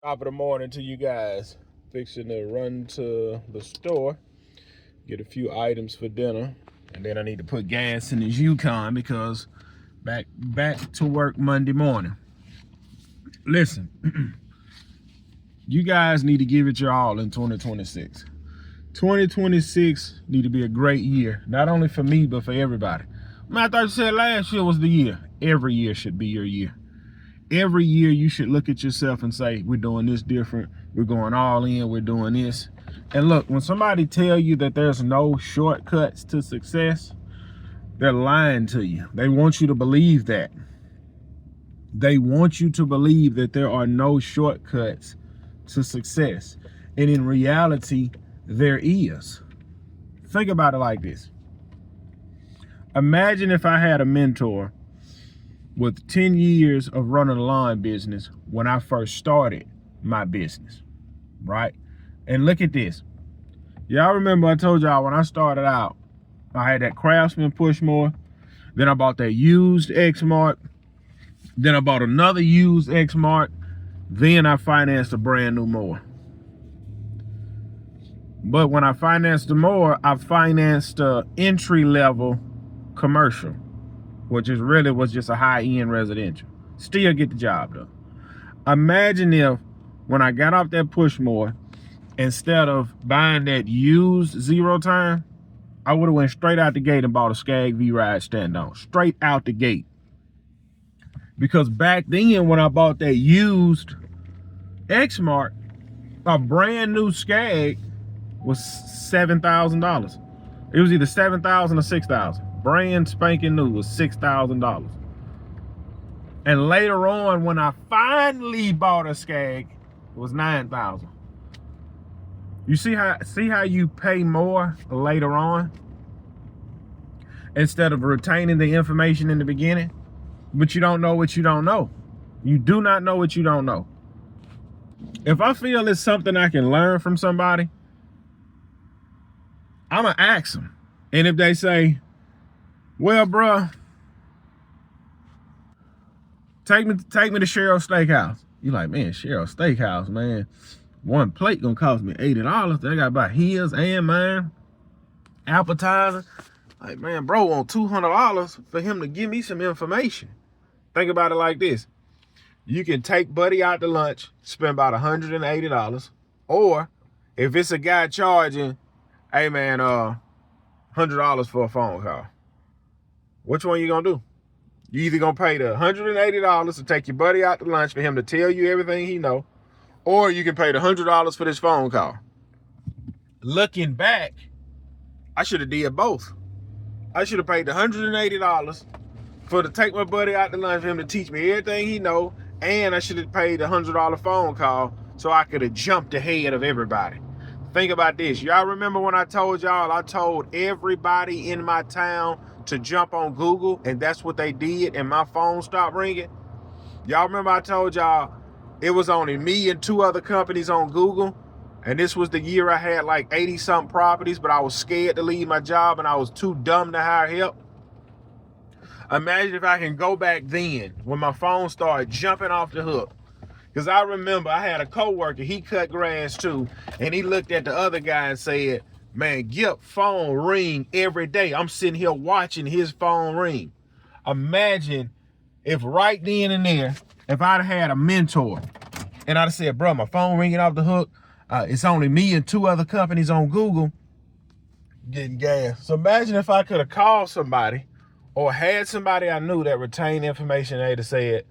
Top of the morning to you guys. Fixing to run to the store, get a few items for dinner, and then I need to put gas in this Yukon because back to work Monday morning. Listen, you guys need to give it your all in 2026. 2026 need to be a great year, not only for me but for everybody. I thought you said last year was the year. Every year should be your year. Every year you should look at yourself and say, we're doing this different, we're going all in, we're doing this. And look, when somebody tell you that there's no shortcuts to success, they're lying to you. They want you to believe that. They want you to believe that there are no shortcuts to success. And in reality, there is. Think about it like this. Imagine if I had a mentor with 10 years of running a lawn business when I first started my business, right? And look at this. Y'all remember I told y'all when I started out, I had that Craftsman push mower. Then I bought that used Exmark. Then I bought another used Exmark. Then I financed a brand new mower. But when I financed the mower, I financed a entry-level commercial, which is really was just a high-end residential. Still get the job done. Imagine if when I got off that push mower, instead of buying that used zero turn, I would have went straight out the gate and bought a Skag V-Ride stand-on. Straight out the gate. Because back then when I bought that used Exmark, a brand new Skag was $7,000. It was either $7,000 or $6,000. Brand spanking new was $6,000. And later on, when I finally bought a Skag, it was $9,000. You see how you pay more later on instead of retaining the information in the beginning? But you don't know what you don't know. You do not know what you don't know. If I feel it's something I can learn from somebody, I'm gonna ask them. And if they say, well, bruh, take me to Cheryl's Steakhouse. You like, man, Cheryl's Steakhouse, man. One plate gonna cost me $80. They gotta buy his and mine. Appetizer. Like, man, bro want $200 for him to give me some information. Think about it like this. You can take Buddy out to lunch, spend about $180. Or if it's a guy charging, hey man, $100 for a phone call. Which one you gonna do? You either gonna pay the $180 to take your buddy out to lunch for him to tell you everything he know, or you can pay the $100 for this phone call. Looking back, I should have did both. I should have paid the $180 for to take my buddy out to lunch for him to teach me everything he know, and I should have paid the $100 phone call so I could have jumped ahead of everybody. Think about this. Y'all remember when I told y'all, I told everybody in my town to jump on Google, and that's what they did, and my phone stopped ringing? Y'all remember I told y'all it was only me and 2 other companies on Google, and this was the year I had like 80-something properties, but I was scared to leave my job and I was too dumb to hire help? Imagine if I can go back then when my phone started jumping off the hook. Because I remember I had a coworker, he cut grass too, and he looked at the other guy and said, man, Gip phone ring every day. I'm sitting here watching his phone ring. Imagine if right then and there, if I'd had a mentor and I'd have said, bro, my phone ringing off the hook. It's only me and 2 other companies on Google getting gas. So imagine if I could have called somebody or had somebody I knew that retained information, they'd have said,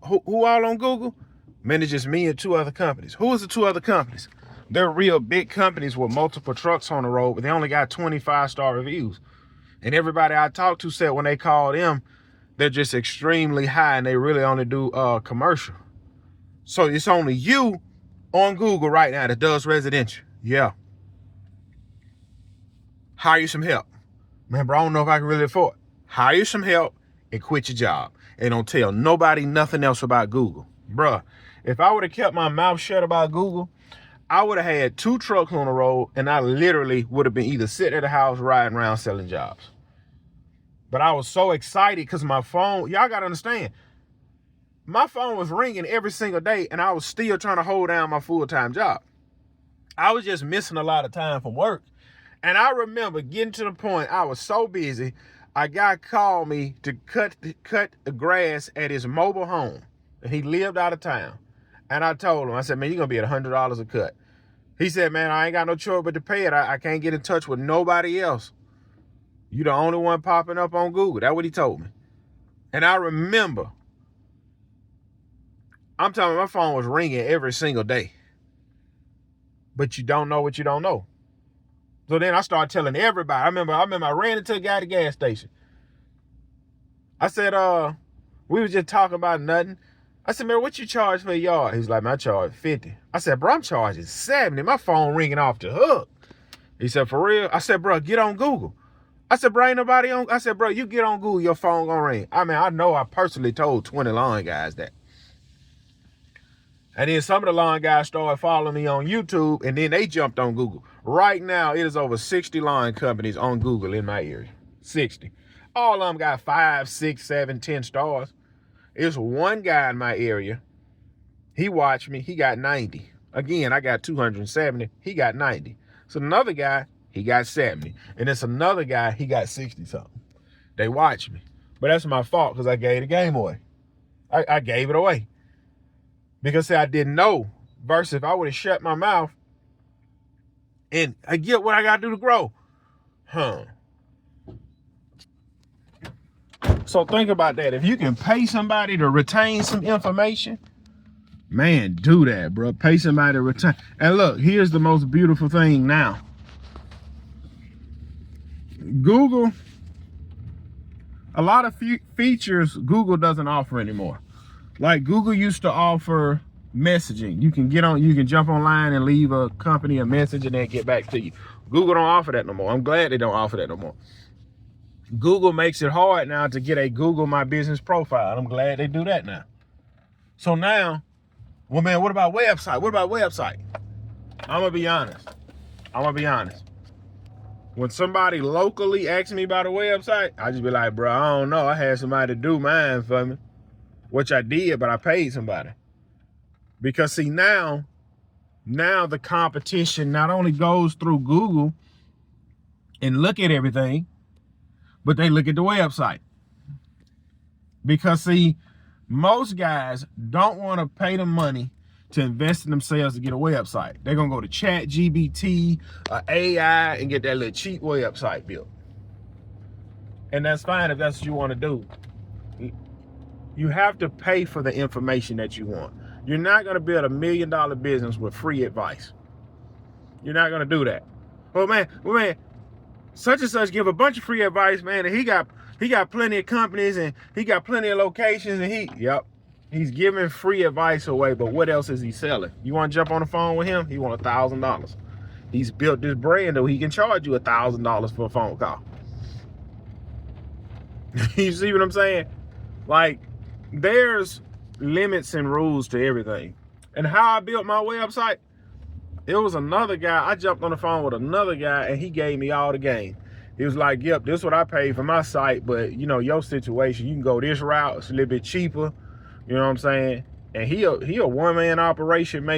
who all on Google? Man, it's just me and 2 other companies. Who is the 2 other companies? They're real big companies with multiple trucks on the road, but they only got 25-star reviews. And everybody I talked to said when they call them, they're just extremely high and they really only do commercial. So it's only you on Google right now that does residential. Yeah. Hire some help. Man, bro, I don't know if I can really afford it. Hire some help and quit your job. And don't tell nobody nothing else about Google. Bruh, if I would have kept my mouth shut about Google, I would have had 2 trucks on the road and I literally would have been either sitting at the house riding around selling jobs. But I was so excited because my phone, y'all got to understand, my phone was ringing every single day, and I was still trying to hold down my full-time job. I was just missing a lot of time from work. And I remember getting to the point I was so busy, a guy called me to cut the grass at his mobile home. And he lived out of town. And I told him, I said, man, you're going to be at $100 a cut. He said, man, I ain't got no choice but to pay it. I can't get in touch with nobody else. You the only one popping up on Google. That's what he told me. And I remember, I'm telling you, my phone was ringing every single day. But you don't know what you don't know. So then I started telling everybody. I remember I ran into a guy at the gas station. I said, we was just talking about nothing. I said, man, what you charge for a yard? He's like, man, I charge 50. I said, bro, I'm charging 70. My phone ringing off the hook. He said, for real? I said, bro, get on Google. I said, bro, ain't nobody on. I said, bro, you get on Google, your phone gonna ring. I mean, I know I personally told 20 lawn guys that. And then some of the lawn guys started following me on YouTube, and then they jumped on Google. Right now, it is over 60 lawn companies on Google in my area. 60. All of them got 5, 6, 7, 10 stars. It's one guy in my area. He watched me. He got 90. Again, I got 270. He got 90. So another guy, he got 70. And it's another guy, he got 60 something. They watch me. But that's my fault because I gave the game away. I gave it away. Because see, I didn't know. Versus if I would have shut my mouth and I get what I got to do to grow. So think about that. If you can pay somebody to retain some information, man, do that, bro. Pay somebody to retain. And look, here's the most beautiful thing now. Google, a lot of features Google doesn't offer anymore. Like Google used to offer messaging. You can jump online and leave a company a message and then get back to you. Google don't offer that no more. I'm glad they don't offer that no more. Google makes it hard now to get a Google My Business profile. I'm glad they do that now. So now, well, man, what about website? What about website? I'm gonna be honest. When somebody locally asks me about a website, I just be like, bro, I don't know. I had somebody do mine for me, which I did, but I paid somebody. Because see, now the competition not only goes through Google and look at everything, but they look at the website. Because see, most guys don't want to pay the money to invest in themselves to get a website. They're going to go to ChatGPT, AI, and get that little cheap website built. And that's fine if that's what you want to do. You have to pay for the information that you want. You're not going to build $1 million business with free advice. You're not going to do that. Well, man, such and such give a bunch of free advice, man, and he got plenty of companies and he got plenty of locations and he's giving free advice away, but what else is he selling? You want to jump on the phone with him? He want $1,000. He's built this brand though he can charge you $1,000 for a phone call. You see what I'm saying? Like, there's limits and rules to everything. And how I built my website, it was another guy. I jumped on the phone with another guy and he gave me all the game. He was like, yep, this is what I paid for my site, but you know, your situation, you can go this route. It's a little bit cheaper. You know what I'm saying? And he a one-man operation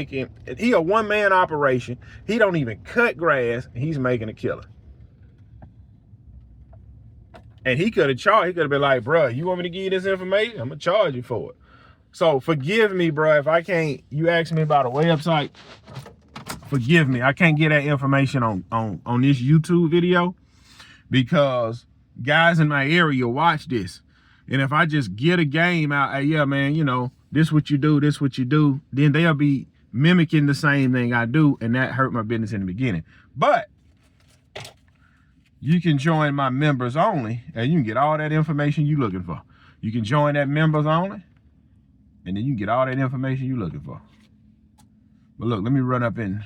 he a one-man operation. He don't even cut grass. And he's making a killer. And he could have been like, bro, you want me to give you this information? I'm gonna charge you for it. So forgive me, bro, if I can't, you ask me about a website, forgive me. I can't get that information on this YouTube video because guys in my area watch this. And if I just get a game out, hey, yeah, man, you know, this what you do, then they'll be mimicking the same thing I do, and that hurt my business in the beginning. But you can join my members only, and you can get all that information you're looking for. You can join that members only, and then you can get all that information you're looking for. But look, let me run up in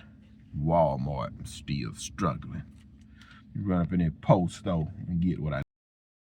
Walmart. I'm still struggling. Run up in there post though and get what I